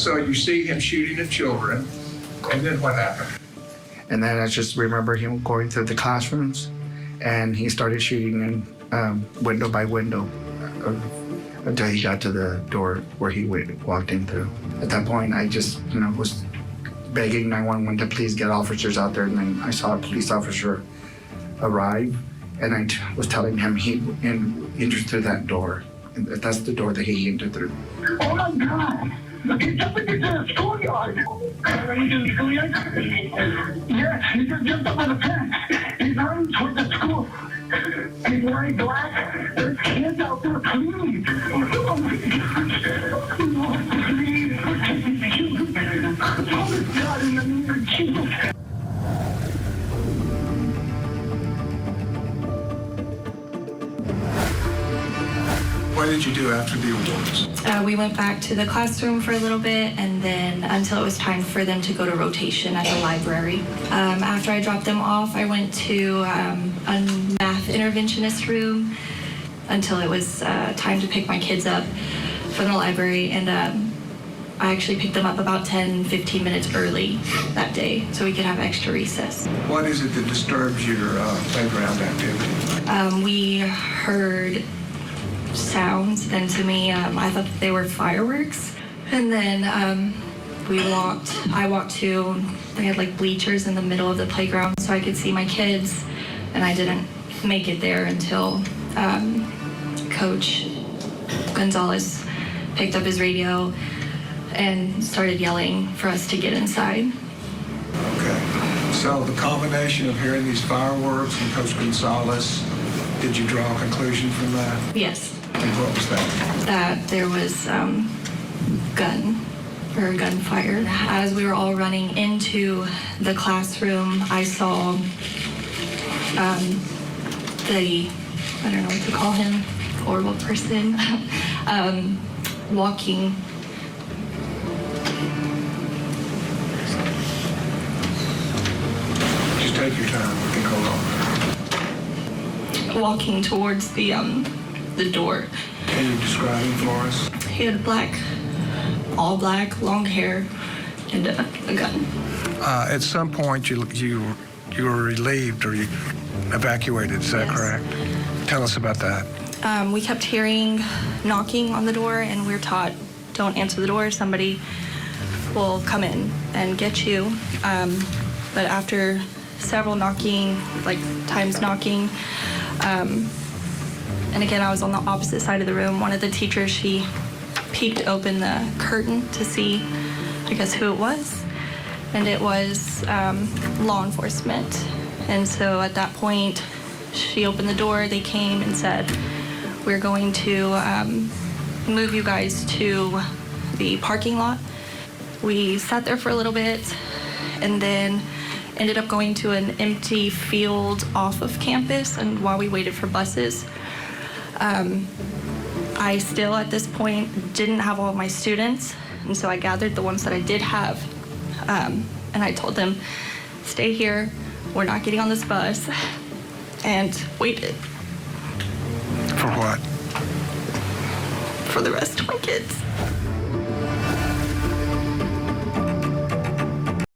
So you see him shooting at children, and then what happened? And then I just remember him going through the classrooms, and he started shooting in window by window until he got to the door where he walked in through. At that point, I just, was begging 911 to please get officers out there, and then I saw a police officer arrive, and I was telling him he entered through that door. And that's the door that he entered through. Oh my God! He jumped into the schoolyard! Into the schoolyard? Yes, he just jumped up on the fence. He's running toward the school. He's wearing black. There's kids out there, please! Oh my God! Lord, please protect these children! Oh God, in the name of Jesus! What did you do after the awards? We went back to the classroom for a little bit, and then until it was time for them to go to rotation at the library. After I dropped them off, I went to a math interventionist room until it was time to pick my kids up from the library, and I actually picked them up about 10-15 minutes early that day so we could have extra recess. What is it that disturbs your playground activity? We heard sounds, and to me, I thought they were fireworks. And then I walked to, they had like bleachers in the middle of the playground so I could see my kids, and I didn't make it there until Coach Gonzales picked up his radio and started yelling for us to get inside. Okay, so the combination of hearing these fireworks and Coach Gonzales, did you draw a conclusion from that? Yes. And what was that? That there was gunfire. As we were all running into the classroom, I saw I don't know what to call him, horrible person, walking. Just take your time, we can hold on. Walking towards the door. Can you describe him for us? He had all black, long hair, and a gun. At some point, you were relieved or you evacuated, is that Yes. correct? Tell us about that. We kept hearing knocking on the door, and we were taught, don't answer the door, somebody will come in and get you. But after several times knocking, and again, I was on the opposite side of the room. One of the teachers, she peeked open the curtain to see, I guess, who it was. And it was law enforcement. And so at that point, she opened the door. They came and said, we're going to move you guys to the parking lot. We sat there for a little bit and then ended up going to an empty field off of campus, and while we waited for buses, I still at this point didn't have all of my students, and so I gathered the ones that I did have, and I told them, stay here, we're not getting on this bus, and waited. For what? For the rest of my kids.